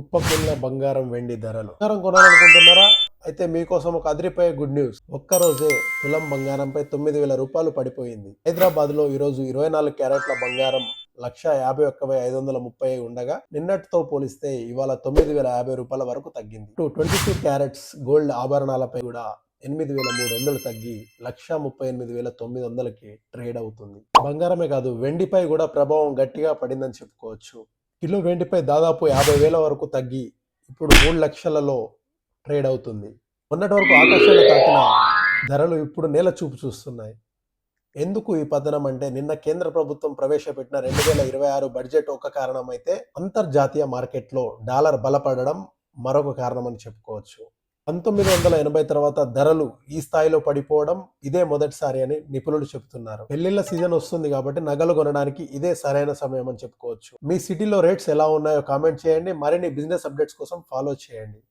కుప్పకూలిన బంగారం వెండి ధరలు. బంగారం కొనాలనుకుంటున్నారా? అయితే మీకోసం ఒక అదిరిపోయే గుడ్ న్యూస్. ఒక్కరోజే తులం బంగారంపై 9,000 రూపాయలు పడిపోయింది. హైదరాబాద్ లో ఈరోజు 24 క్యారెట్ల బంగారం 1,51,530 ఉండగా నిన్నటితో పోలిస్తే ఇవాళ 9,050 రూపాయల వరకు తగ్గింది. 22 క్యారెట్స్ గోల్డ్ ఆభరణాలపై కూడా 8,300 తగ్గి 1,38,900కి ట్రేడ్ అవుతుంది. బంగారమే కాదు, వెండిపై కూడా ప్రభావం గట్టిగా పడిందని చెప్పుకోవచ్చు. కిలో వెండిపై దాదాపు 50,000 వరకు తగ్గి ఇప్పుడు 3 లక్షలలో ట్రేడ్ అవుతుంది. మొన్నటి వరకు ఆకాశాన్ని తాకిన ధరలు ఇప్పుడు నేల చూపు చూస్తున్నాయి. ఎందుకు ఈ పతనం అంటే, నిన్న కేంద్ర ప్రభుత్వం ప్రవేశపెట్టిన 2026 బడ్జెట్ ఒక కారణం అయితే, అంతర్జాతీయ మార్కెట్లో డాలర్ బలపడడం మరొక కారణం అని చెప్పుకోవచ్చు. 1980 తర్వాత ధరలు ఈ స్థాయిలో పడిపోవడం ఇదే మొదటిసారి అని నిపుణులు చెబుతున్నారు. పెళ్లిళ్ల సీజన్ వస్తుంది కాబట్టి నగలు కొనడానికి ఇదే సరైన సమయం అని చెప్పుకోవచ్చు. మీ సిటీలో రేట్స్ ఎలా ఉన్నాయో కామెంట్ చేయండి. మరిన్ని బిజినెస్ అప్డేట్స్ కోసం ఫాలో చేయండి.